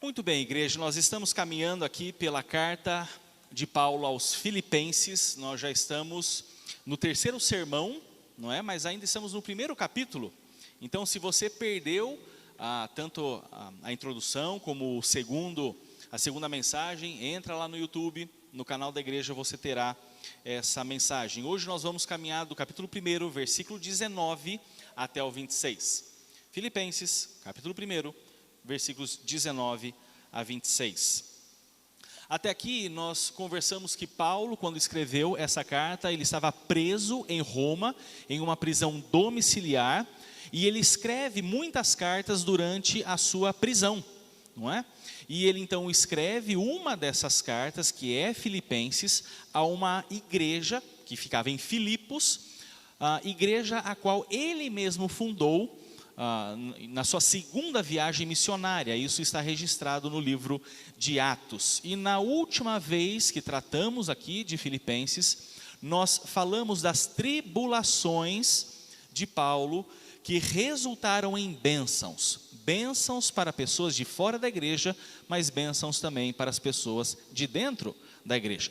Muito bem, igreja, nós estamos caminhando aqui pela carta de Paulo aos Filipenses. Nós já estamos no terceiro sermão, não é? Mas ainda estamos no primeiro capítulo. Então, se você perdeu tanto a introdução como a segunda mensagem, entra lá no YouTube, no canal da igreja você terá essa mensagem. Hoje nós vamos caminhar do capítulo 1, versículo 19 até o 26. Filipenses, capítulo 1, versículos 19 a 26. Até aqui nós conversamos que Paulo, quando escreveu essa carta, ele estava preso em Roma, em uma prisão domiciliar, e ele escreve muitas cartas durante a sua prisão, não é? E ele então escreve uma dessas cartas, que é Filipenses, a uma igreja que ficava em Filipos, a igreja a qual ele mesmo fundou, na sua segunda viagem missionária. Isso está registrado no livro de Atos. E na última vez que tratamos aqui de Filipenses, nós falamos das tribulações de Paulo que resultaram em bênçãos para pessoas de fora da igreja, mas bênçãos também para as pessoas de dentro da igreja.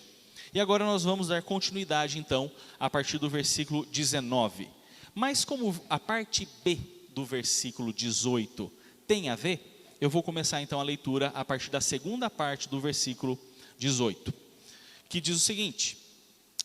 E agora nós vamos dar continuidade então a partir do versículo 19. Mas como a parte B do versículo 18 tem a ver, eu vou começar então a leitura a partir da segunda parte do versículo 18, que diz o seguinte: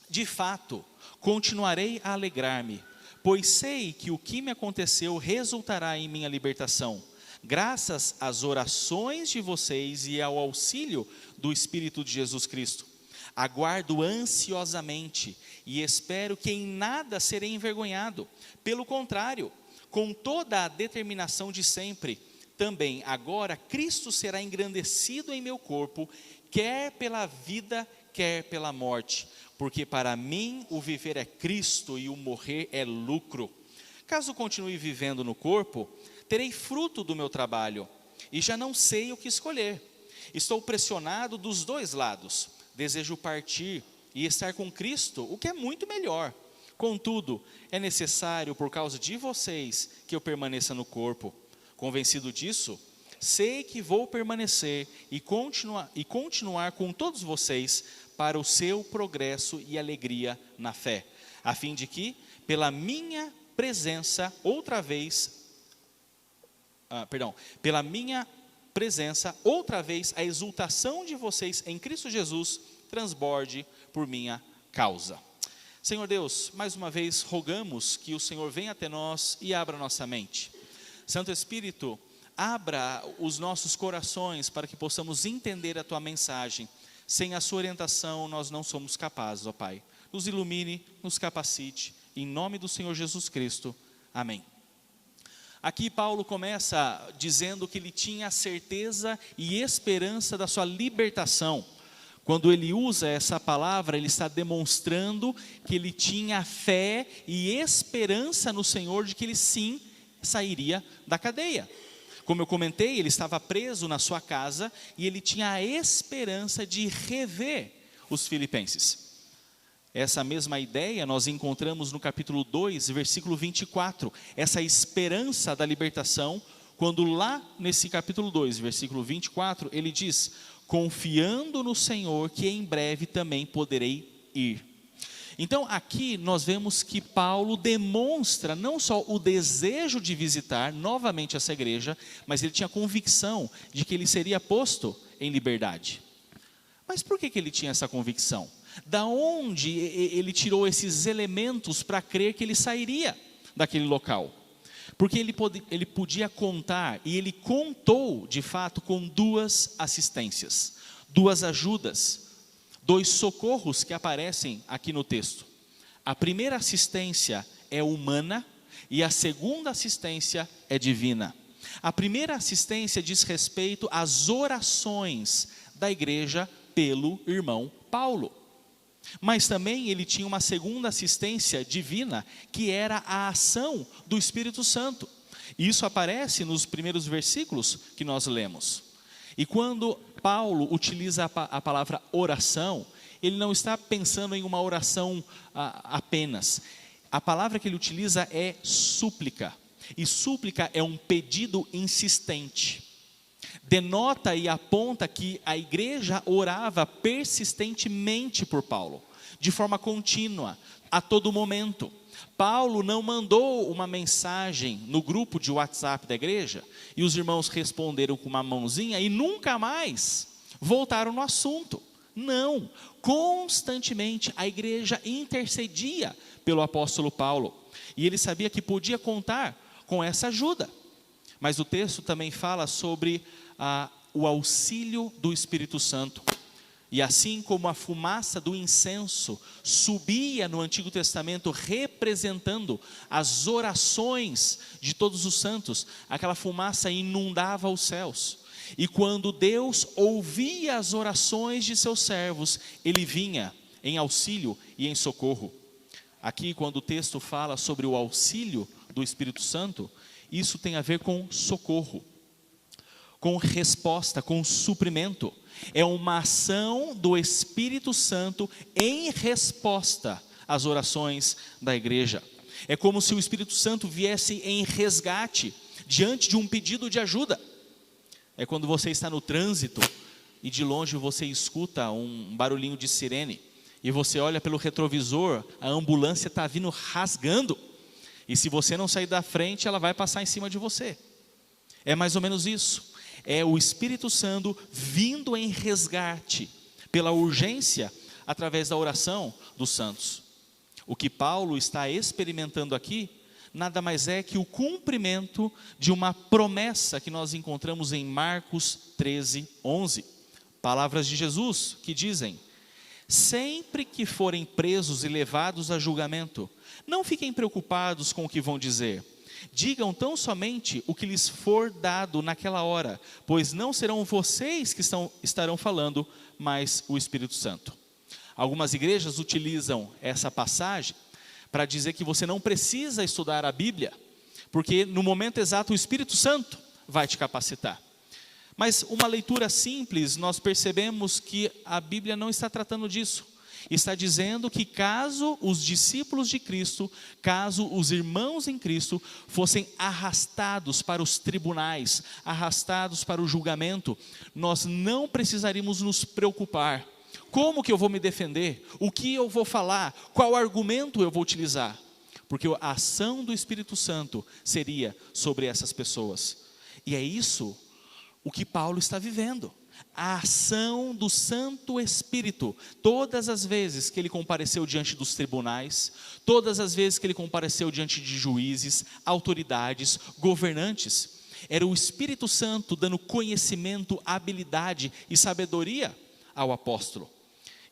de fato, continuarei a alegrar-me, pois sei que o que me aconteceu resultará em minha libertação, graças às orações de vocês e ao auxílio do Espírito de Jesus Cristo. Aguardo ansiosamente e espero que em nada serei envergonhado. Pelo contrário, com toda a determinação de sempre, também agora Cristo será engrandecido em meu corpo, quer pela vida, quer pela morte, porque para mim o viver é Cristo e o morrer é lucro. Caso continue vivendo no corpo, terei fruto do meu trabalho, e já não sei o que escolher. Estou pressionado dos dois lados, desejo partir e estar com Cristo, o que é muito melhor. Contudo, é necessário, por causa de vocês, que eu permaneça no corpo. Convencido disso, sei que vou permanecer e continuar com todos vocês para o seu progresso e alegria na fé, a fim de que, pela minha presença, outra vez, a exultação de vocês em Cristo Jesus transborde por minha causa. Senhor Deus, mais uma vez rogamos que o Senhor venha até nós e abra nossa mente. Santo Espírito, abra os nossos corações para que possamos entender a Tua mensagem. Sem a Sua orientação nós não somos capazes, ó Pai. Nos ilumine, nos capacite, em nome do Senhor Jesus Cristo. Amém. Aqui Paulo começa dizendo que ele tinha certeza e esperança da sua libertação. Quando ele usa essa palavra, ele está demonstrando que ele tinha fé e esperança no Senhor de que ele sim sairia da cadeia. Como eu comentei, ele estava preso na sua casa e ele tinha a esperança de rever os filipenses. Essa mesma ideia nós encontramos no capítulo 2, versículo 24. Essa esperança da libertação, quando lá nesse capítulo 2, versículo 24, ele diz: confiando no Senhor que em breve também poderei ir. Então aqui nós vemos que Paulo demonstra não só o desejo de visitar novamente essa igreja, mas ele tinha convicção de que ele seria posto em liberdade. Mas por que ele tinha essa convicção? Da onde ele tirou esses elementos para crer que ele sairia daquele local? Porque ele podia contar, e ele contou de fato com duas assistências, duas ajudas, dois socorros que aparecem aqui no texto. A primeira assistência é humana e a segunda assistência é divina. A primeira assistência diz respeito às orações da igreja pelo irmão Paulo. Mas também ele tinha uma segunda assistência divina, que era a ação do Espírito Santo. E isso aparece nos primeiros versículos que nós lemos. E quando Paulo utiliza a palavra oração, ele não está pensando em uma oração apenas. A palavra que ele utiliza é súplica. E súplica é um pedido insistente. denota e aponta que a igreja orava persistentemente por Paulo, de forma contínua, a todo momento. Paulo não mandou uma mensagem no grupo de WhatsApp da igreja e os irmãos responderam com uma mãozinha e nunca mais voltaram no assunto. Não, constantemente a igreja intercedia pelo apóstolo Paulo e ele sabia que podia contar com essa ajuda. Mas o texto também fala sobre o auxílio do Espírito Santo. E assim como a fumaça do incenso subia no Antigo Testamento representando as orações de todos os santos, aquela fumaça inundava os céus. E quando Deus ouvia as orações de seus servos, Ele vinha em auxílio e em socorro. Aqui, quando o texto fala sobre o auxílio do Espírito Santo, isso tem a ver com socorro, com resposta, com suprimento. É uma ação do Espírito Santo em resposta às orações da igreja. É como se o Espírito Santo viesse em resgate diante de um pedido de ajuda. É quando você está no trânsito e de longe você escuta um barulhinho de sirene e você olha pelo retrovisor, a ambulância está vindo rasgando e se você não sair da frente, ela vai passar em cima de você. É mais ou menos isso. É o Espírito Santo vindo em resgate pela urgência através da oração dos santos. O que Paulo está experimentando aqui nada mais é que o cumprimento de uma promessa que nós encontramos em Marcos 13, 11. Palavras de Jesus que dizem: sempre que forem presos e levados a julgamento, não fiquem preocupados com o que vão dizer. Digam tão somente o que lhes for dado naquela hora, pois não serão vocês que estarão falando, mas o Espírito Santo. Algumas igrejas utilizam essa passagem para dizer que você não precisa estudar a Bíblia, porque no momento exato o Espírito Santo vai te capacitar. Mas uma leitura simples, nós percebemos que a Bíblia não está tratando disso. Está dizendo que caso os discípulos de Cristo, caso os irmãos em Cristo fossem arrastados para os tribunais, arrastados para o julgamento, nós não precisaríamos nos preocupar. Como que eu vou me defender? O que eu vou falar? Qual argumento eu vou utilizar? Porque a ação do Espírito Santo seria sobre essas pessoas. E é isso o que Paulo está vivendo. A ação do Santo Espírito, todas as vezes que ele compareceu diante dos tribunais, todas as vezes que ele compareceu diante de juízes, autoridades, governantes, era o Espírito Santo dando conhecimento, habilidade e sabedoria ao apóstolo.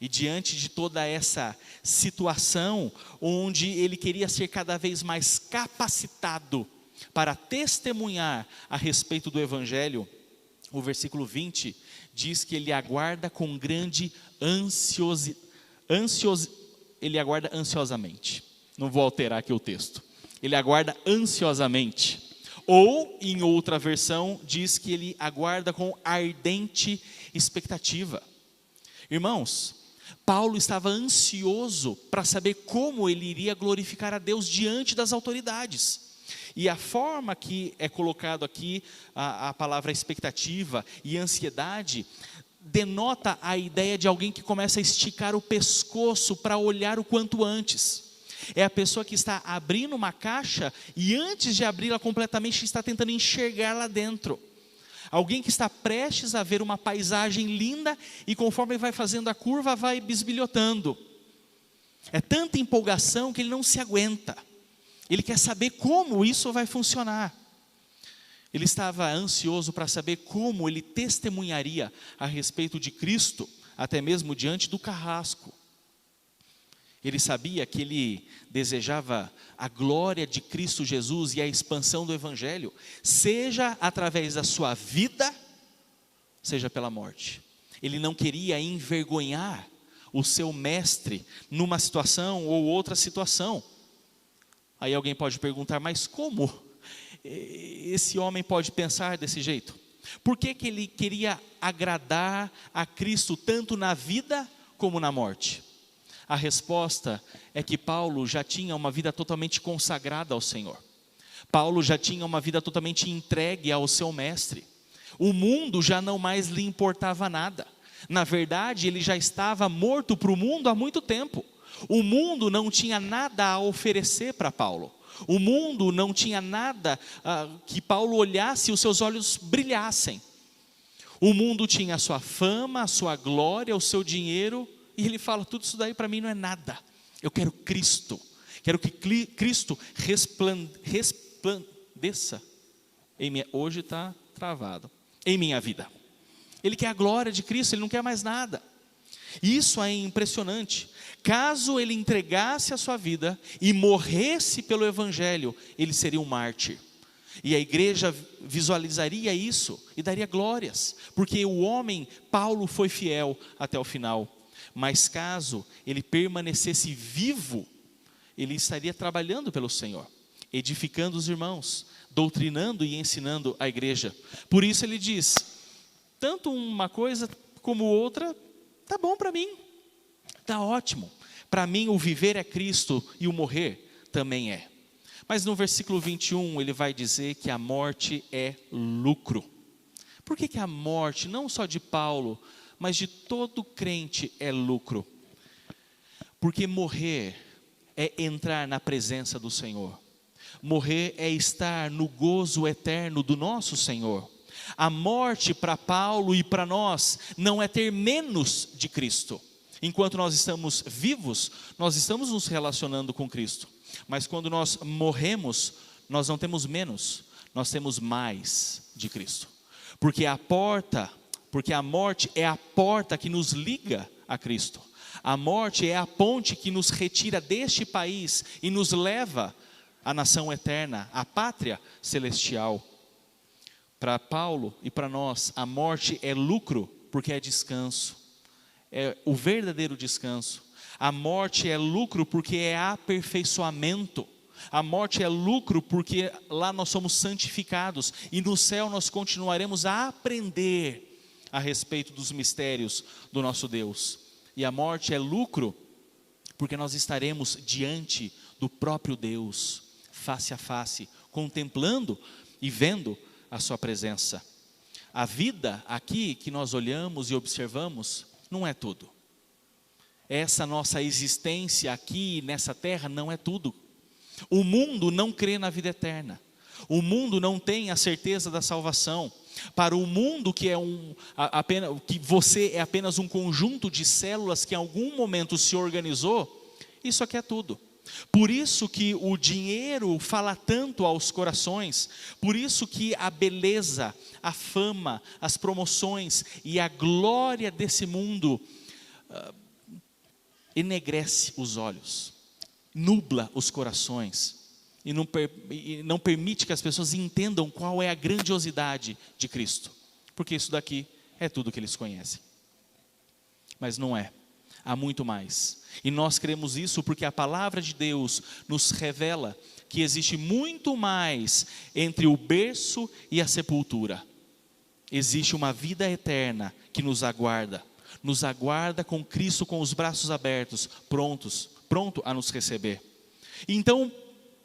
E diante de toda essa situação, onde ele queria ser cada vez mais capacitado para testemunhar a respeito do Evangelho, o versículo 20 diz que ele aguarda com grande ele aguarda ansiosamente. Não vou alterar aqui o texto. Ele aguarda ansiosamente. Ou, em outra versão, diz que ele aguarda com ardente expectativa. Irmãos, Paulo estava ansioso para saber como ele iria glorificar a Deus diante das autoridades. E a forma que é colocado aqui a palavra expectativa e ansiedade denota a ideia de alguém que começa a esticar o pescoço para olhar o quanto antes. É a pessoa que está abrindo uma caixa e antes de abri-la completamente está tentando enxergar lá dentro. Alguém que está prestes a ver uma paisagem linda e conforme vai fazendo a curva vai bisbilhotando. É tanta empolgação que ele não se aguenta. Ele quer saber como isso vai funcionar. Ele estava ansioso para saber como ele testemunharia a respeito de Cristo, até mesmo diante do carrasco. Ele sabia que ele desejava a glória de Cristo Jesus e a expansão do Evangelho, seja através da sua vida, seja pela morte. Ele não queria envergonhar o seu mestre numa situação ou outra situação. Aí alguém pode perguntar, mas como esse homem pode pensar desse jeito? Por que ele queria agradar a Cristo tanto na vida como na morte? A resposta é que Paulo já tinha uma vida totalmente consagrada ao Senhor. Paulo já tinha uma vida totalmente entregue ao seu mestre. O mundo já não mais lhe importava nada. Na verdade, ele já estava morto para o mundo há muito tempo. O mundo não tinha nada a oferecer para Paulo. O mundo não tinha nada que Paulo olhasse e os seus olhos brilhassem. O mundo tinha a sua fama, a sua glória, o seu dinheiro, e ele fala, tudo isso daí para mim não é nada. Eu quero Cristo. Quero que Cristo resplandeça. Hoje está travado. Em minha vida. Ele quer a glória de Cristo, ele não quer mais nada. Isso é impressionante. Caso ele entregasse a sua vida e morresse pelo Evangelho, ele seria um mártir. E a igreja visualizaria isso e daria glórias, porque o homem, Paulo, foi fiel até o final. Mas caso ele permanecesse vivo, ele estaria trabalhando pelo Senhor, edificando os irmãos, doutrinando e ensinando a igreja. Por isso ele diz, tanto uma coisa como outra, tá bom para mim, tá ótimo. Para mim o viver é Cristo e o morrer também é. Mas no versículo 21 ele vai dizer que a morte é lucro. Por que a morte, não só de Paulo, mas de todo crente é lucro? Porque morrer é entrar na presença do Senhor. Morrer é estar no gozo eterno do nosso Senhor. A morte para Paulo e para nós não é ter menos de Cristo. Enquanto nós estamos vivos, nós estamos nos relacionando com Cristo. Mas quando nós morremos, nós não temos menos, nós temos mais de Cristo. Porque a morte é a porta que nos liga a Cristo. A morte é a ponte que nos retira deste país e nos leva à nação eterna, à pátria celestial. Para Paulo e para nós, a morte é lucro, porque é descanso. É o verdadeiro descanso. A morte é lucro porque é aperfeiçoamento. A morte é lucro porque lá nós somos santificados. E no céu nós continuaremos a aprender a respeito dos mistérios do nosso Deus. E a morte é lucro porque nós estaremos diante do próprio Deus, face a face, contemplando e vendo a sua presença. A vida aqui que nós olhamos e observamos não é tudo. Essa nossa existência aqui nessa terra não é tudo. O mundo não crê na vida eterna. O mundo não tem a certeza da salvação. Para o mundo que que você é apenas um conjunto de células que em algum momento se organizou, isso aqui é tudo. Por isso que o dinheiro fala tanto aos corações, por isso que a beleza, a fama, as promoções e a glória desse mundo enegrece os olhos, nubla os corações e não permite que as pessoas entendam qual é a grandiosidade de Cristo, porque isso daqui é tudo que eles conhecem. Mas não é. Há muito mais. E nós cremos isso porque a palavra de Deus nos revela que existe muito mais entre o berço e a sepultura. Existe uma vida eterna que nos aguarda com Cristo com os braços abertos, pronto a nos receber. Então,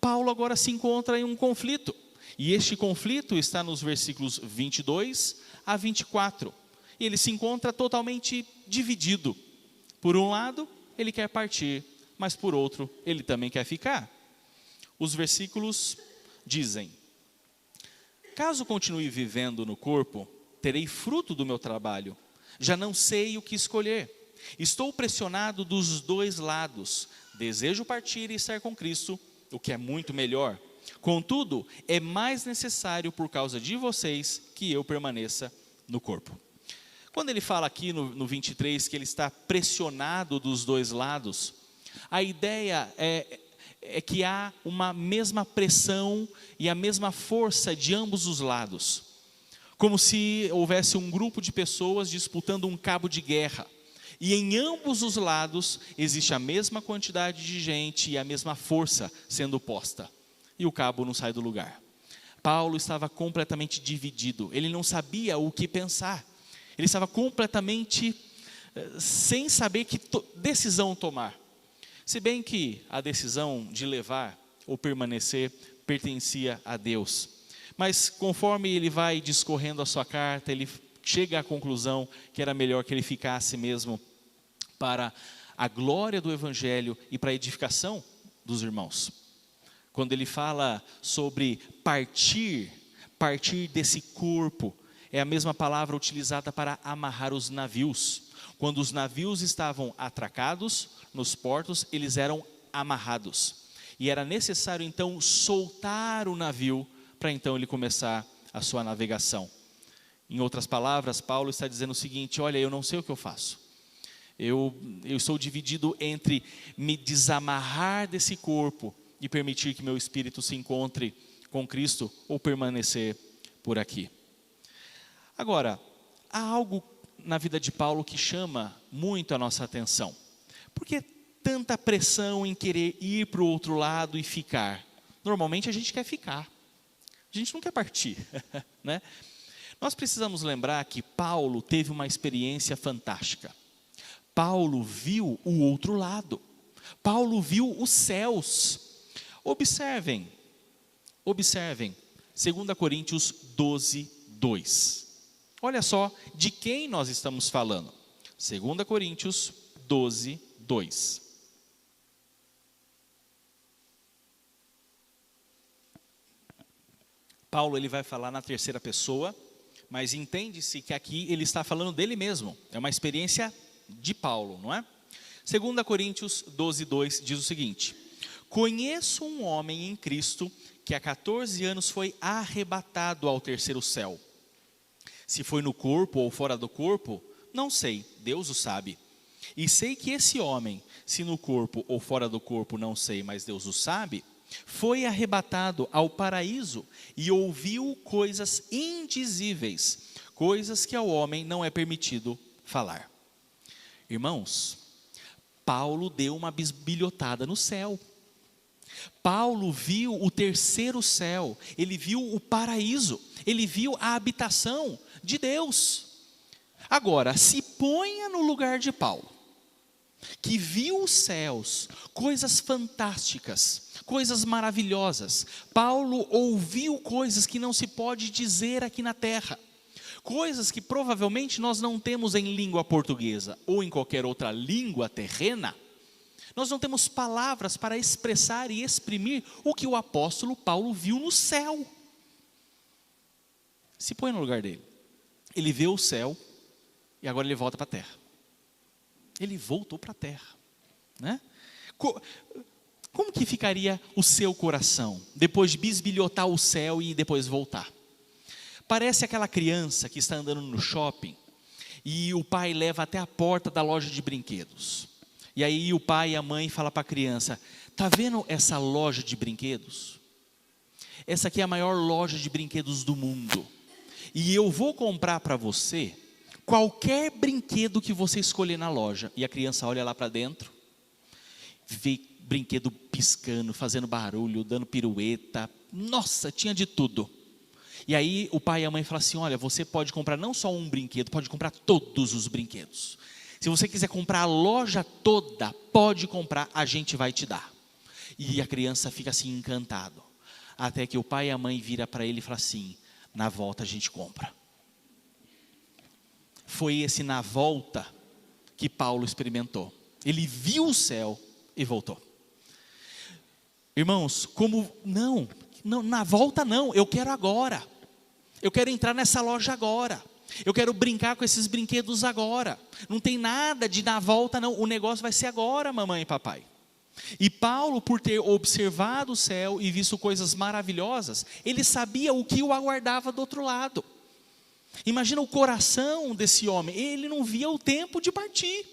Paulo agora se encontra em um conflito. E este conflito está nos versículos 22 a 24. E ele se encontra totalmente dividido. Por um lado, ele quer partir, mas por outro, ele também quer ficar. Os versículos dizem: caso continue vivendo no corpo, terei fruto do meu trabalho. Já não sei o que escolher. Estou pressionado dos dois lados. Desejo partir e estar com Cristo, o que é muito melhor. Contudo, é mais necessário por causa de vocês que eu permaneça no corpo. Quando ele fala aqui no 23 que ele está pressionado dos dois lados, a ideia é que há uma mesma pressão e a mesma força de ambos os lados. Como se houvesse um grupo de pessoas disputando um cabo de guerra. E em ambos os lados existe a mesma quantidade de gente e a mesma força sendo posta. E o cabo não sai do lugar. Paulo estava completamente dividido. Ele não sabia o que pensar. Ele estava completamente sem saber que decisão tomar. Se bem que a decisão de levar ou permanecer pertencia a Deus. Mas conforme ele vai discorrendo a sua carta, ele chega à conclusão que era melhor que ele ficasse mesmo para a glória do Evangelho e para a edificação dos irmãos. Quando ele fala sobre partir desse corpo, é a mesma palavra utilizada para amarrar os navios. Quando os navios estavam atracados nos portos, eles eram amarrados. E era necessário então soltar o navio para então ele começar a sua navegação. Em outras palavras, Paulo está dizendo o seguinte: olha, eu não sei o que eu faço. Eu estou dividido entre me desamarrar desse corpo e permitir que meu espírito se encontre com Cristo ou permanecer por aqui. Agora, há algo na vida de Paulo que chama muito a nossa atenção. Por que tanta pressão em querer ir para o outro lado e ficar? Normalmente a gente quer ficar, a gente não quer partir, né? Nós precisamos lembrar que Paulo teve uma experiência fantástica. Paulo viu o outro lado. Paulo viu os céus. Observem, 2 Coríntios 12, 2. Olha só de quem nós estamos falando. 2 Coríntios 12, 2. Paulo ele vai falar na terceira pessoa, mas entende-se que aqui ele está falando dele mesmo. É uma experiência de Paulo, não é? 2 Coríntios 12, 2 diz o seguinte: conheço um homem em Cristo que há 14 anos foi arrebatado ao terceiro céu. Se foi no corpo ou fora do corpo, não sei, Deus o sabe. E sei que esse homem, se no corpo ou fora do corpo, não sei, mas Deus o sabe, foi arrebatado ao paraíso e ouviu coisas indizíveis, coisas que ao homem não é permitido falar. Irmãos, Paulo deu uma bisbilhotada no céu. Paulo viu o terceiro céu, ele viu o paraíso, ele viu a habitação de Deus. Agora, se ponha no lugar de Paulo, que viu os céus, coisas fantásticas, coisas maravilhosas. Paulo ouviu coisas que não se pode dizer aqui na terra, coisas que provavelmente nós não temos em língua portuguesa ou em qualquer outra língua terrena. Nós não temos palavras para expressar e exprimir o que o apóstolo Paulo viu no céu. Se põe no lugar dele. Ele vê o céu e agora ele volta para a terra. Ele voltou para a terra, né? Como que ficaria o seu coração depois de bisbilhotar o céu e depois voltar? Parece aquela criança que está andando no shopping e o pai leva até a porta da loja de brinquedos. E aí o pai e a mãe falam para a criança: tá vendo essa loja de brinquedos? Essa aqui é a maior loja de brinquedos do mundo. E eu vou comprar para você qualquer brinquedo que você escolher na loja. E a criança olha lá para dentro, vê brinquedo piscando, fazendo barulho, dando pirueta. Nossa, tinha de tudo. E aí o pai e a mãe falam assim: olha, você pode comprar não só um brinquedo, pode comprar todos os brinquedos. Se você quiser comprar a loja toda, pode comprar, a gente vai te dar. E a criança fica assim encantado. Até que o pai e a mãe viram para ele e falam assim: na volta a gente compra. Foi esse na volta que Paulo experimentou. Ele viu o céu e voltou. Irmãos, como não, na volta não, eu quero agora. Eu quero entrar nessa loja agora. Eu quero brincar com esses brinquedos agora. Não tem nada de na volta não, o negócio vai ser agora, mamãe e papai. E Paulo, por ter observado o céu e visto coisas maravilhosas, ele sabia o que o aguardava do outro lado. Imagina o coração desse homem, ele não via o tempo de partir.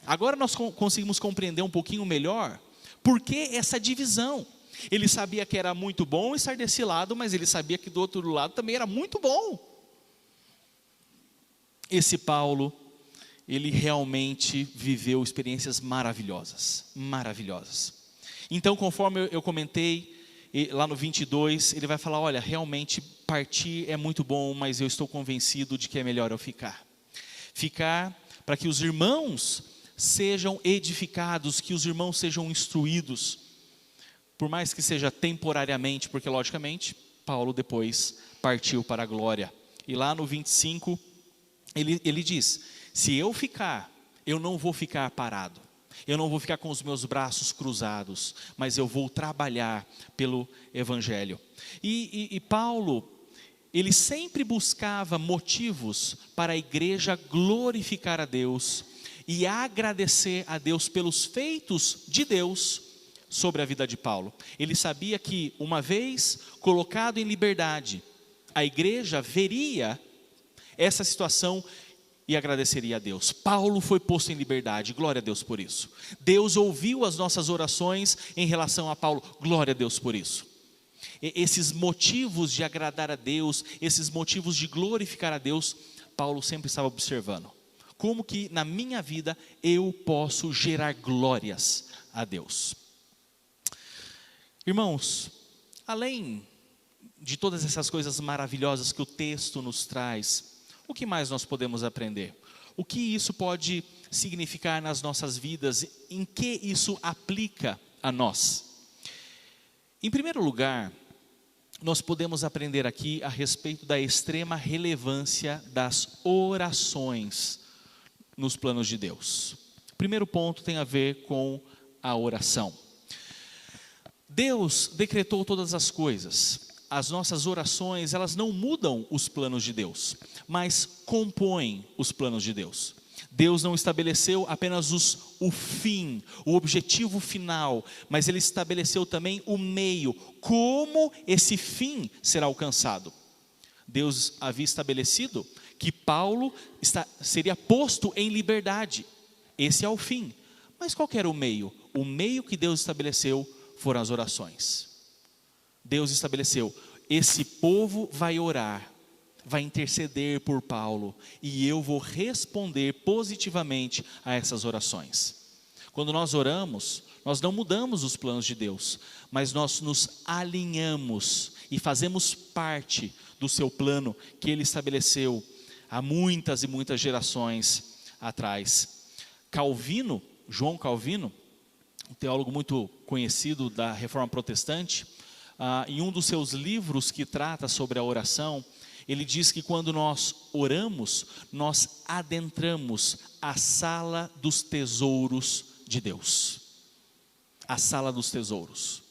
Agora nós conseguimos compreender um pouquinho melhor por que essa divisão. Ele sabia que era muito bom estar desse lado, mas ele sabia que do outro lado também era muito bom. Esse Paulo, ele realmente viveu experiências maravilhosas, maravilhosas. Então, conforme eu comentei, lá no 22, ele vai falar: olha, realmente partir é muito bom, mas eu estou convencido de que é melhor eu ficar. Ficar para que os irmãos sejam edificados, que os irmãos sejam instruídos, por mais que seja temporariamente, porque logicamente Paulo depois partiu para a glória. E lá no 25, ele diz: se eu ficar, eu não vou ficar parado. Eu não vou ficar com os meus braços cruzados, mas eu vou trabalhar pelo Evangelho. E Paulo, ele sempre buscava motivos para a igreja glorificar a Deus e agradecer a Deus pelos feitos de Deus sobre a vida de Paulo. Ele sabia que, uma vez colocado em liberdade, a igreja veria essa situação e agradeceria a Deus. Paulo foi posto em liberdade, glória a Deus por isso. Deus ouviu as nossas orações em relação a Paulo, glória a Deus por isso. Esses motivos de agradar a Deus, esses motivos de glorificar a Deus, Paulo sempre estava observando. Como que na minha vida eu posso gerar glórias a Deus? Irmãos, além de todas essas coisas maravilhosas que o texto nos traz, o que mais nós podemos aprender? O que isso pode significar nas nossas vidas? Em que isso aplica a nós? Em primeiro lugar, nós podemos aprender aqui a respeito da extrema relevância das orações nos planos de Deus. O primeiro ponto tem a ver com a oração. Deus decretou todas as coisas. As nossas orações, elas não mudam os planos de Deus, mas compõem os planos de Deus. Deus não estabeleceu apenas o fim, o objetivo final, mas Ele estabeleceu também o meio, como esse fim será alcançado. Deus havia estabelecido que Paulo seria posto em liberdade. Esse é o fim. Mas qual que era o meio? O meio que Deus estabeleceu foram as orações. Deus estabeleceu, esse povo vai orar, vai interceder por Paulo, e eu vou responder positivamente a essas orações. Quando nós oramos, nós não mudamos os planos de Deus, mas nós nos alinhamos e fazemos parte do seu plano que Ele estabeleceu há muitas e muitas gerações atrás. João Calvino, um teólogo muito conhecido da Reforma Protestante, em um dos seus livros que trata sobre a oração, ele diz que quando nós oramos, nós adentramos a sala dos tesouros de Deus. A sala dos tesouros.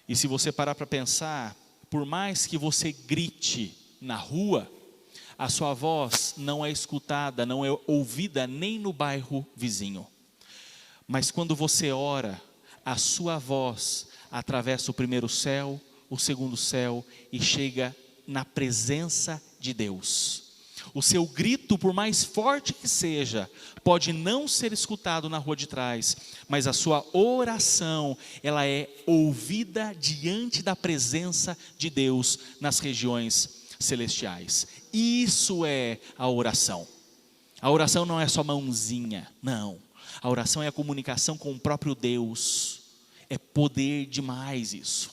E se você parar para pensar, por mais que você grite na rua, a sua voz não é escutada, não é ouvida nem no bairro vizinho. Mas quando você ora, a sua voz atravessa o primeiro céu, o segundo céu e chega na presença de Deus. O seu grito, por mais forte que seja, pode não ser escutado na rua de trás, mas a sua oração, ela é ouvida diante da presença de Deus nas regiões celestiais. Isso é a oração. A oração não é só mãozinha, não. A oração é a comunicação com o próprio Deus. É poder demais isso.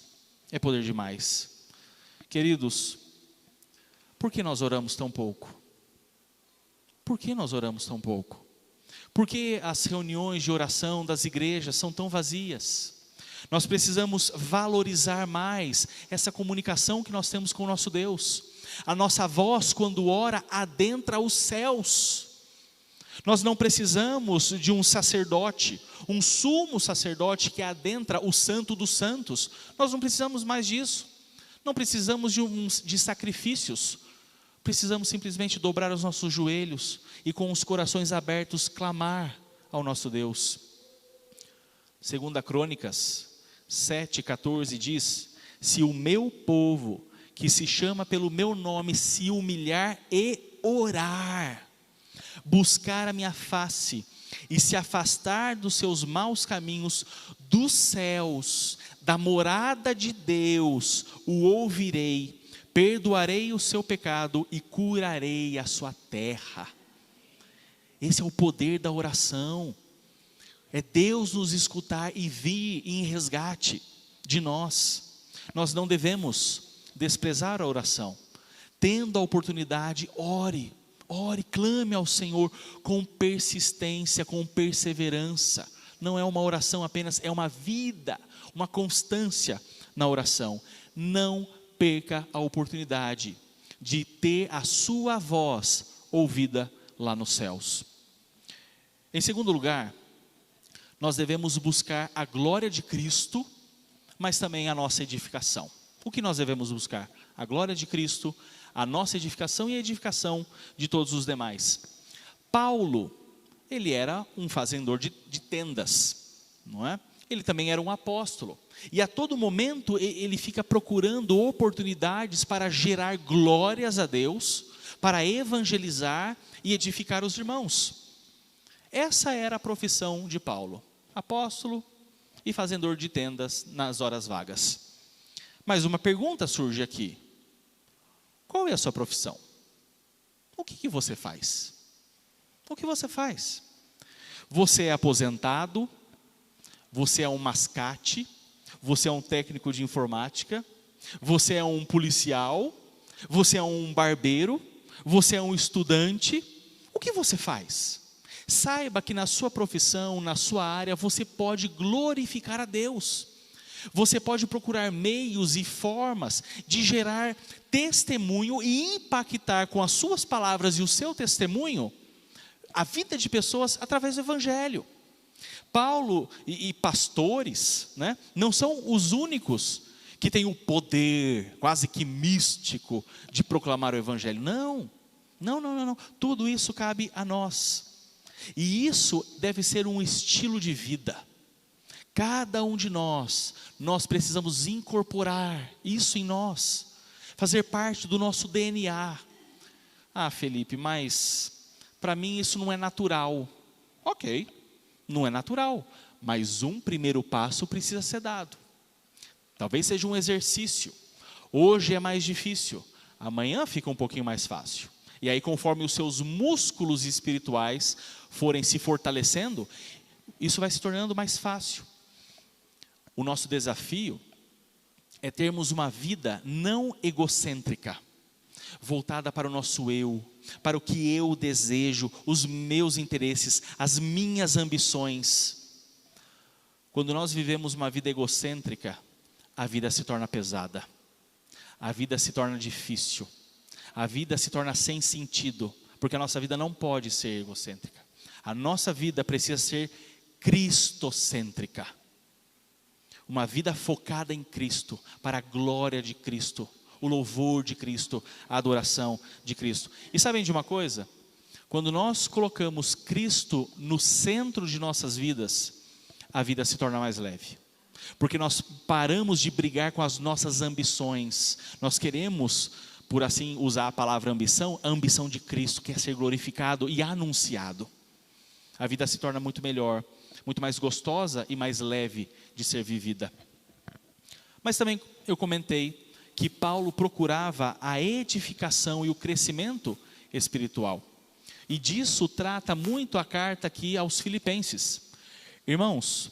É poder demais. Queridos, por que nós oramos tão pouco? Por que nós oramos tão pouco? Por que as reuniões de oração das igrejas são tão vazias? Nós precisamos valorizar mais essa comunicação que nós temos com o nosso Deus. A nossa voz, quando ora, adentra os céus. Nós não precisamos de um sacerdote, um sumo sacerdote que adentra o santo dos santos. Nós não precisamos mais disso. Não precisamos de sacrifícios. Precisamos simplesmente dobrar os nossos joelhos e com os corações abertos clamar ao nosso Deus. 2 Crônicas 7,14 diz: se o meu povo, que se chama pelo meu nome, se humilhar e orar, buscar a minha face e se afastar dos seus maus caminhos, dos céus, da morada de Deus, o ouvirei, perdoarei o seu pecado e curarei a sua terra. Esse é o poder da oração. É Deus nos escutar e vir em resgate de nós. Nós não devemos desprezar a oração. Tendo a oportunidade, ore, clame ao Senhor com persistência, com perseverança. Não é uma oração apenas, é uma vida, uma constância na oração. Não perca a oportunidade de ter a sua voz ouvida lá nos céus. Em segundo lugar, nós devemos buscar a glória de Cristo, mas também a nossa edificação. O que nós devemos buscar? A glória de Cristo, a nossa edificação e a edificação de todos os demais. Paulo, ele era um fazedor de tendas, não é? Ele também era um apóstolo. E a todo momento ele fica procurando oportunidades para gerar glórias a Deus, para evangelizar e edificar os irmãos. Essa era a profissão de Paulo, apóstolo e fazedor de tendas nas horas vagas. Mas uma pergunta surge aqui: qual é a sua profissão? O que você faz? O que você faz? Você é aposentado? Você é um mascate? Você é um técnico de informática? Você é um policial? Você é um barbeiro? Você é um estudante? O que você faz? Saiba que na sua profissão, na sua área, você pode glorificar a Deus. Você pode procurar meios e formas de gerar testemunho e impactar com as suas palavras e o seu testemunho a vida de pessoas através do Evangelho. Paulo e pastores, né, não são os únicos que têm o poder quase que místico de proclamar o Evangelho. Não. Tudo isso cabe a nós. E isso deve ser um estilo de vida. Cada um de nós precisamos incorporar isso em nós, fazer parte do nosso DNA. Ah, Felipe, mas para mim isso não é natural. Ok, não é natural, mas um primeiro passo precisa ser dado. Talvez seja um exercício. Hoje é mais difícil, amanhã fica um pouquinho mais fácil. E aí, conforme os seus músculos espirituais forem se fortalecendo, isso vai se tornando mais fácil. O nosso desafio é termos uma vida não egocêntrica, voltada para o nosso eu, para o que eu desejo, os meus interesses, as minhas ambições. Quando nós vivemos uma vida egocêntrica, a vida se torna pesada, a vida se torna difícil, a vida se torna sem sentido, porque a nossa vida não pode ser egocêntrica. A nossa vida precisa ser cristocêntrica. Uma vida focada em Cristo, para a glória de Cristo, o louvor de Cristo, a adoração de Cristo. E sabem de uma coisa? Quando nós colocamos Cristo no centro de nossas vidas, a vida se torna mais leve. Porque nós paramos de brigar com as nossas ambições. Nós queremos, por assim usar a palavra ambição, a ambição de Cristo, que é ser glorificado e anunciado. A vida se torna muito melhor, muito mais gostosa e mais leve de ser vivida. Mas também eu comentei que Paulo procurava a edificação e o crescimento espiritual. E disso trata muito a carta aqui aos Filipenses. Irmãos,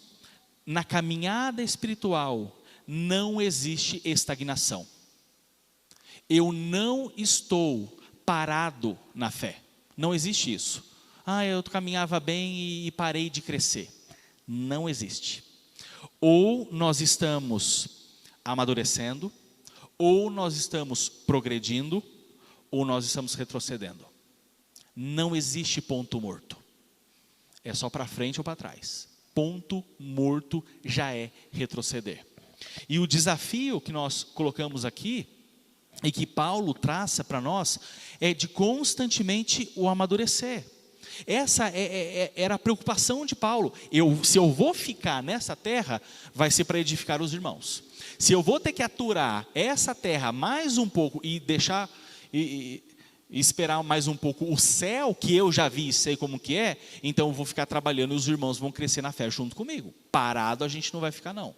na caminhada espiritual não existe estagnação. Eu não estou parado na fé. Não existe isso. Eu caminhava bem e parei de crescer. Não existe. Ou nós estamos amadurecendo, ou nós estamos progredindo, ou nós estamos retrocedendo. Não existe ponto morto. É só para frente ou para trás. Ponto morto já é retroceder. E o desafio que nós colocamos aqui, e que Paulo traça para nós, é de constantemente o amadurecer. Essa era a preocupação de Paulo. Se eu vou ficar nessa terra, vai ser para edificar os irmãos. Se eu vou ter que aturar essa terra mais um pouco e deixar e esperar mais um pouco o céu que eu já vi e sei como que é, então eu vou ficar trabalhando e os irmãos vão crescer na fé junto comigo. Parado a gente não vai ficar não.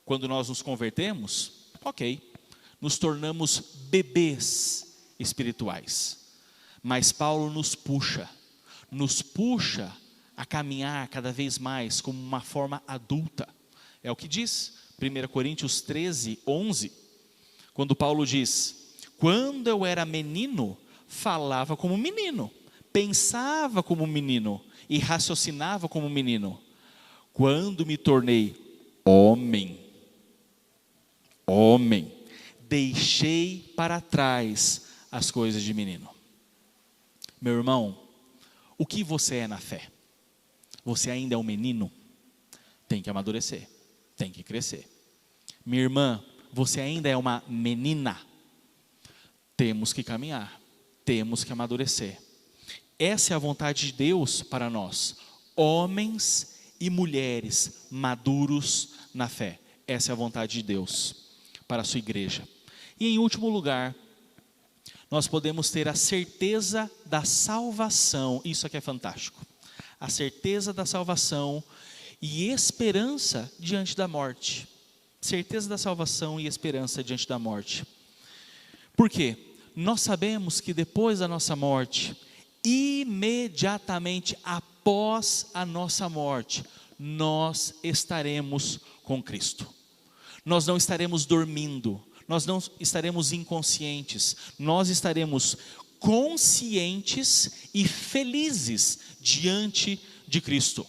Quando nós nos convertemos, ok, nos tornamos bebês espirituais. Mas Paulo nos puxa a caminhar cada vez mais como uma forma adulta. É o que diz 1 Coríntios 13, 11, quando Paulo diz: quando eu era menino, falava como menino, pensava como menino e raciocinava como menino. Quando me tornei homem, deixei para trás as coisas de menino. Meu irmão, o que você é na fé? Você ainda é um menino? Tem que amadurecer, tem que crescer. Minha irmã, você ainda é uma menina? Temos que caminhar, temos que amadurecer. Essa é a vontade de Deus para nós, homens e mulheres maduros na fé. Essa é a vontade de Deus para a sua igreja. E em último lugar, nós podemos ter a certeza da salvação. Isso aqui é fantástico. A certeza da salvação e esperança diante da morte. Certeza da salvação e esperança diante da morte. Por quê? Nós sabemos que depois da nossa morte, imediatamente após a nossa morte, nós estaremos com Cristo. Nós não estaremos dormindo, nós não estaremos inconscientes, nós estaremos conscientes e felizes diante de Cristo.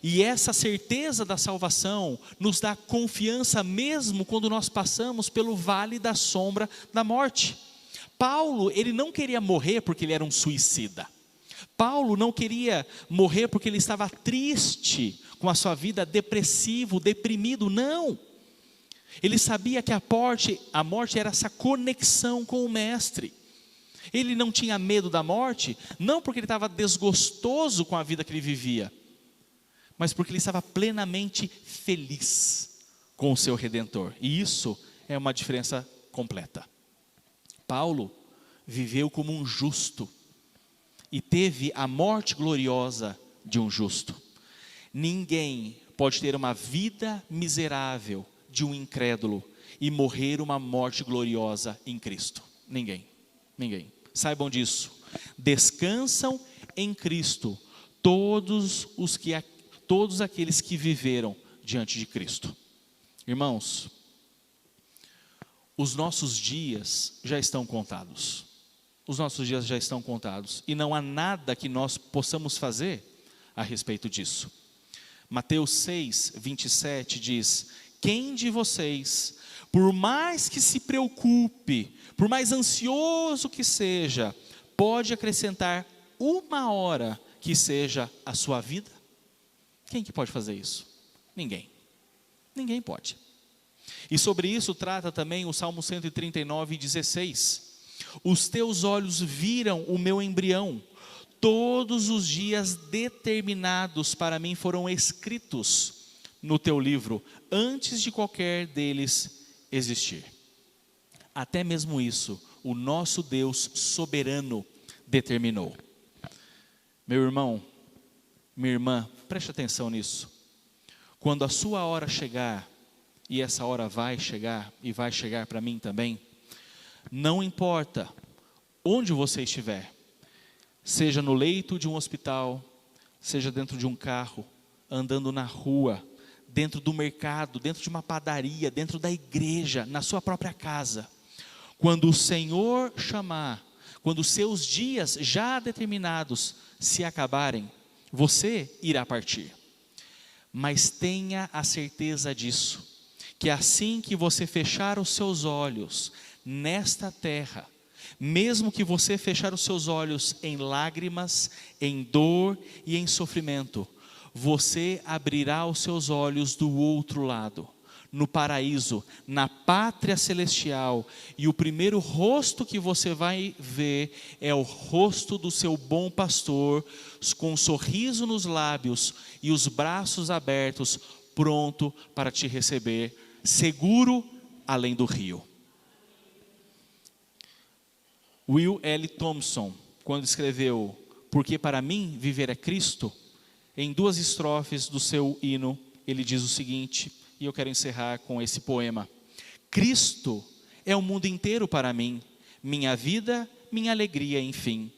E essa certeza da salvação nos dá confiança mesmo quando nós passamos pelo vale da sombra da morte. Paulo, ele não queria morrer porque ele era um suicida. Paulo não queria morrer porque ele estava triste com a sua vida, depressivo, deprimido, não. Ele sabia que a morte era essa conexão com o Mestre. Ele não tinha medo da morte, não porque ele estava desgostoso com a vida que ele vivia, mas porque ele estava plenamente feliz com o seu Redentor. E isso é uma diferença completa. Paulo viveu como um justo e teve a morte gloriosa de um justo. Ninguém pode ter uma vida miserável de um incrédulo e morrer uma morte gloriosa em Cristo. Ninguém. Saibam disso. Descansam em Cristo todos aqueles que viveram diante de Cristo. Irmãos, os nossos dias já estão contados. Os nossos dias já estão contados. E não há nada que nós possamos fazer a respeito disso. Mateus 6, 27 diz: quem de vocês, por mais que se preocupe, por mais ansioso que seja, pode acrescentar 1 hora que seja a sua vida? Quem que pode fazer isso? Ninguém. Ninguém pode. E sobre isso trata também o Salmo 139, 16. Os teus olhos viram o meu embrião, todos os dias determinados para mim foram escritos no teu livro, antes de qualquer deles existir. Até mesmo isso, o nosso Deus soberano determinou. Meu irmão, minha irmã, preste atenção nisso. Quando a sua hora chegar, e essa hora vai chegar, e vai chegar para mim também, não importa onde você estiver, seja no leito de um hospital, seja dentro de um carro, andando na rua, dentro do mercado, dentro de uma padaria, dentro da igreja, na sua própria casa, quando o Senhor chamar, quando os seus dias já determinados se acabarem, você irá partir. Mas tenha a certeza disso, que assim que você fechar os seus olhos nesta terra, mesmo que você fechar os seus olhos em lágrimas, em dor e em sofrimento, você abrirá os seus olhos do outro lado, no paraíso, na pátria celestial, e o primeiro rosto que você vai ver é o rosto do seu bom pastor, com um sorriso nos lábios e os braços abertos, pronto para te receber, seguro além do rio. Will L. Thompson, quando escreveu Porque para mim viver é Cristo, em 2 estrofes do seu hino, ele diz o seguinte, e eu quero encerrar com esse poema: Cristo é o mundo inteiro para mim, minha vida, minha alegria, enfim,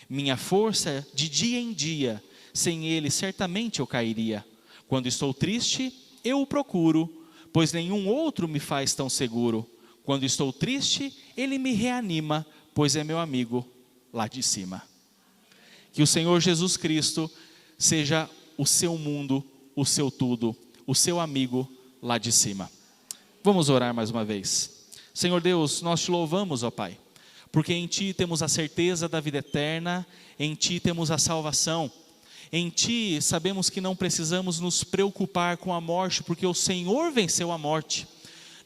minha força de dia em dia, sem Ele certamente eu cairia. Quando estou triste, eu o procuro, pois nenhum outro me faz tão seguro. Quando estou triste, Ele me reanima, pois é meu amigo lá de cima. Que o Senhor Jesus Cristo seja o seu mundo, o seu tudo, o seu amigo lá de cima. Vamos orar mais uma vez. Senhor Deus, nós te louvamos, ó Pai, porque em Ti temos a certeza da vida eterna, em Ti temos a salvação. Em Ti sabemos que não precisamos nos preocupar com a morte, porque o Senhor venceu a morte.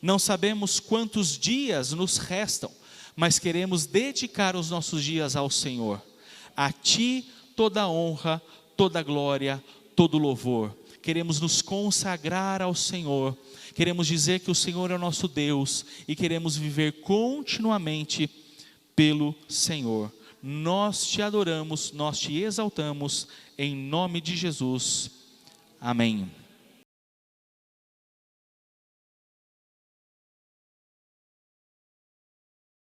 Não sabemos quantos dias nos restam, mas queremos dedicar os nossos dias ao Senhor. A Ti toda a honra, toda a glória, todo o louvor. Queremos nos consagrar ao Senhor, queremos dizer que o Senhor é o nosso Deus e queremos viver continuamente pelo Senhor. Nós te adoramos, nós te exaltamos, em nome de Jesus. Amém.